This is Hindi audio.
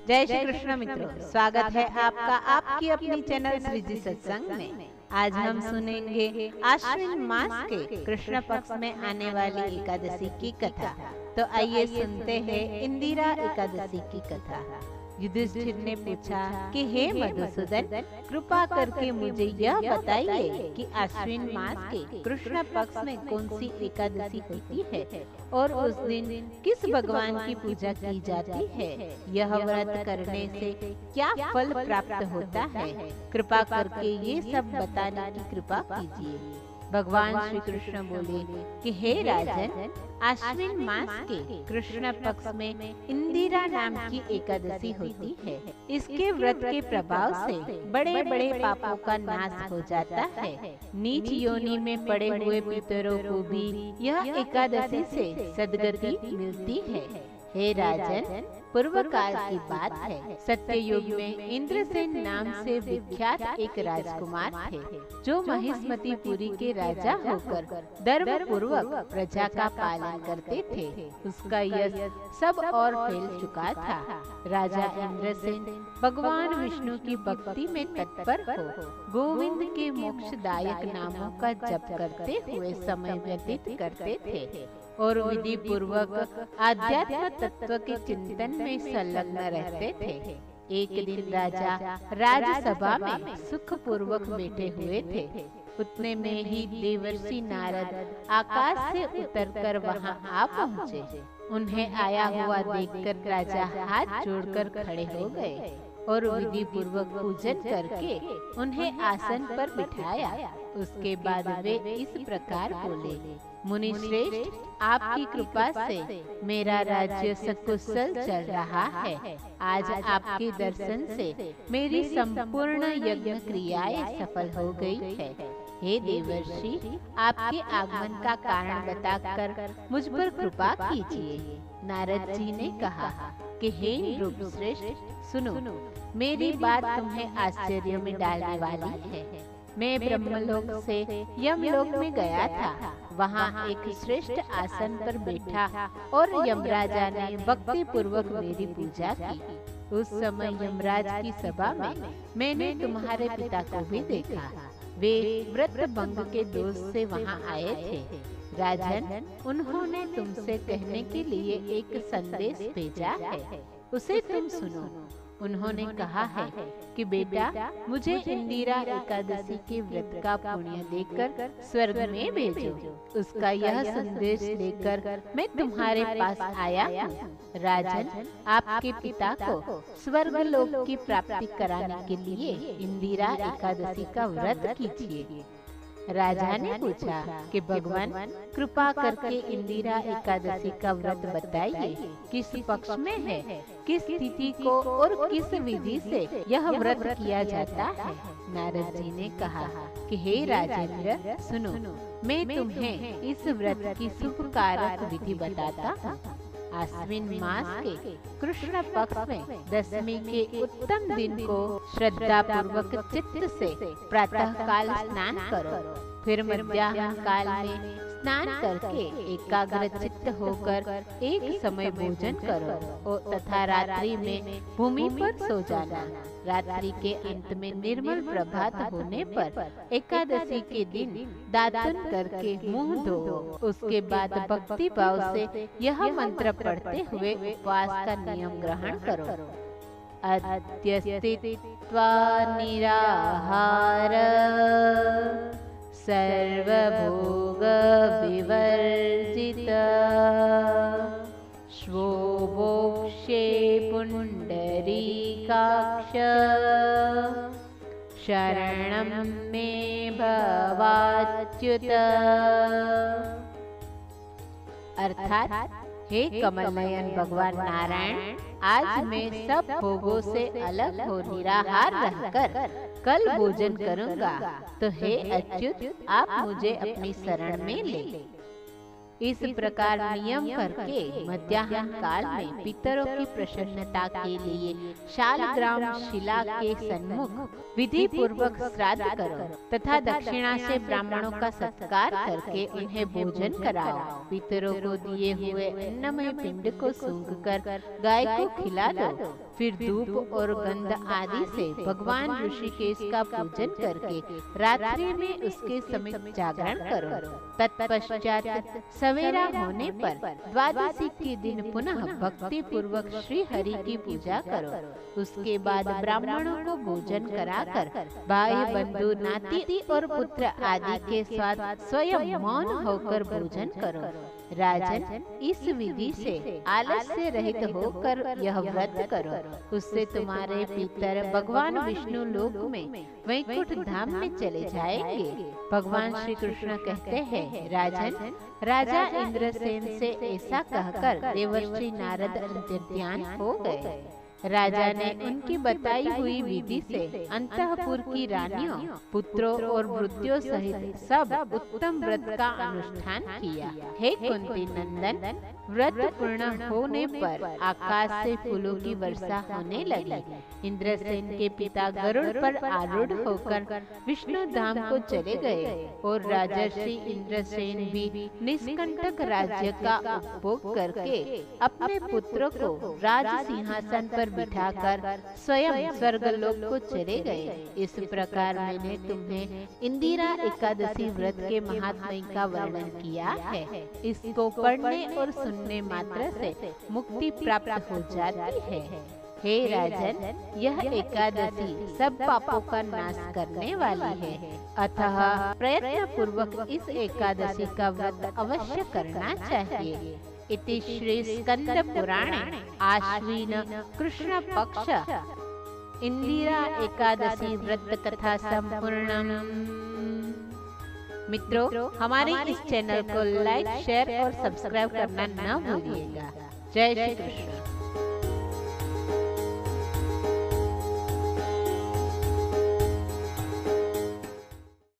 जय श्री कृष्ण मित्रों, स्वागत है आपका आपकी अपनी चैनल श्रीजी सत्संग में। आज हम सुनेंगे आश्विन मास के कृष्ण पक्ष में आने वाली एकादशी की कथा। तो आइए सुनते हैं इंदिरा एकादशी की कथा। युधिष्ठिर ने पूछा कि हे मधुसूदन, कृपा करके मुझे यह बताइए कि आश्विन मास के कृष्ण पक्ष में कौन सी एकादशी होती है और उस दिन किस भगवान की पूजा की जाती है। यह व्रत करने से क्या फल प्राप्त होता है, कृपा करके ये सब बताने की कृपा कीजिए। भगवान श्री कृष्ण बोले कि हे राजन, आश्विन मास के कृष्ण पक्ष में इंदिरा नाम की एकादशी होती है। इसके व्रत के प्रभाव से बड़े बड़े पापों का नाश हो जाता है। नीच योनि में पड़े हुए पितरों को भी यह एकादशी से सद्गति मिलती है। हे राजन, पूर्व काल की बात है। सत्ययुग में इंद्रसेन नाम से विख्यात एक राजकुमार थे, जो महिष्मतीपुरी के राजा होकर धर्म पूर्वक प्रजा का पालन करते थे। उसका यश सब और फैल चुका था। राजा इंद्रसेन भगवान विष्णु की भक्ति में तत्पर हो गोविंद के मोक्षदायक नामों का जप करते हुए समय व्यतीत करते थे और विधि पूर्वक आध्यात्म तत्व के चिंतन में संलग्न रहते थे। एक दिन राजा राजसभा में सुख पूर्वक बैठे हुए थे। उतने में ही देवर्षि नारद आकाश से उतरकर वहां आ पहुँचे। उन्हें आया हुआ देखकर राजा हाथ जोड़कर खड़े हो गए और विधि पूर्वक पूजन करके उन्हें आसन पर बिठाया। उसके बाद वे इस प्रकार बोले, मुनि श्रेष्ठ, आपकी कृपा से मेरा राज्य सकुशल चल रहा है। आज आपके दर्शन से मेरी संपूर्ण यज्ञ क्रियाएं सफल हो गई है। हे देवर्षि, आपके आगमन का कारण बताकर मुझ पर कृपा कीजिए। नारद जी ने कहा कि हे नृप श्रेष्ठ, सुनो, मेरी बात तुम्हें आश्चर्य में डालने वाली है। मैं ब्रह्मलोक से यमलोक में गया था। वहाँ एक श्रेष्ठ आसन पर बैठा और यमराजा ने भक्ति पूर्वक मेरी पूजा की। उस समय यमराज की सभा में मैंने तुम्हारे पिता को भी देखा। वे व्रत भंग के दोष से वहाँ आए थे। राजन, उन्होंने तुमसे कहने के लिए एक संदेश भेजा है, उसे तुम सुनो। उन्होंने कहा है कि बेटा, मुझे इंदिरा एकादशी के व्रत का पुण्य देकर स्वर्ग में भेजो। उसका यह संदेश लेकर मैं तुम्हारे पास आया हूँ। राजन, आपके पिता को स्वर्ग लोक की प्राप्ति कराने के लिए इंदिरा एकादशी का व्रत कीजिए। राजा ने पूछा कि भगवान, कृपा करके इंदिरा एकादशी का व्रत बताइए, किस पक्ष में है, किस तिथि को और किस विधि से यह व्रत किया जाता है। नारद जी ने कहा कि हे राजेंद्र, सुनो, मैं तुम्हें इस व्रत की शुभ कारक विधि बताता हूँ। आश्विन मास के कृष्ण पक्ष में दशमी के उत्तम दिन को श्रद्धा पूर्वक चित्त से प्रातः काल स्नान करो। फिर मध्याह्न काल में स्नान करके एकाग्र चित्त होकर एक समय भोजन करो और तथा रात्रि में भूमि पर सो जाना। रात्रि के अंत में निर्मल प्रभात होने पर एकादशी के दिन दातुन करके मुंह धो। उसके बाद भक्ति भाव से यह मंत्र पढ़ते हुए उपवास का नियम ग्रहण करो। अद्य स्थित्वा निराहार सर्वभोग विवर्जित श्वो भोक्ष्ये पुण्डरीकाक्ष शरणं मे भवाच्युत। अर्थात, हे कमल नयन भगवान नारायण, आज मैं सब भोगों से अलग हो निराहार रहकर कल भोजन करूंगा, तो हे अच्युत, आप मुझे अपनी शरण में ले। इस प्रकार नियम करके मध्याह्न काल में पितरों की प्रसन्नता के लिए शालग्राम शिला के सन्मुख विधि पूर्वक श्राद्ध करो तथा दक्षिणा से ब्राह्मणों का सत्कार करके उन्हें भोजन कराओ। पितरों को दिए हुए अन्नमय पिंड को सूंघकर गाय को खिला दो। फिर धूप और गंध आदि से भगवान ऋषिकेश का पूजन करके रात्रि में उसके समीप जागरण करो। तत्पश्चात सवेरा होने पर द्वादशी के दिन पुनः भक्ति पूर्वक श्री हरि की पूजा करो। उसके बाद ब्राह्मणों को भोजन कराकर भाई बंधु नाती और पुत्र आदि के साथ स्वयं मौन होकर भोजन करो। राजन, इस विधि से आलस्य रहित होकर यह व्रत करो, उससे तुम्हारे पितर भगवान विष्णु लोक में वैकुंठ धाम में चले जाएंगे। भगवान श्री कृष्ण कहते हैं, राजन, राजा इंद्रसेन से ऐसा कहकर देवर्षि नारद अंतर्ध्यान हो गए। राजा ने उनकी बताई हुई विधि से अंतःपुर की रानियों, पुत्रों और वृद्धों सहित सब उत्तम व्रत का अनुष्ठान किया। हे कुंती नंदन, व्रत पूर्ण होने पर आकाश से फूलों की वर्षा होने लगी। इंद्रसेन के पिता गरुड़ पर आरूढ़ होकर विष्णु धाम को चले गए और राजर्षि इंद्रसेन भी निष्कंटक राज्य का उपभोग करके अपने पुत्रों को राज सिंहासन पर बिठाकर स्वयं स्वर्गलोक को चले गए। इस प्रकार मैंने तुम्हें इंदिरा एकादशी व्रत के महात्म्य का वर्णन किया है। इसको पढ़ने और सुनने मात्र से मुक्ति प्राप्त हो जाती है। हे राजन, यह एकादशी सब पापों का नाश करने वाली है, अतः प्रयत्न पूर्वक इस एकादशी का व्रत अवश्य करना चाहिए। इति श्री स्कंद पुराणे आश्विन कृष्ण पक्ष इंदिरा एकादशी व्रत कथा संपूर्णम। मित्रों, हमारे इस चैनल को लाइक, शेयर और सब्सक्राइब करना न भूलिएगा। जय श्री कृष्ण।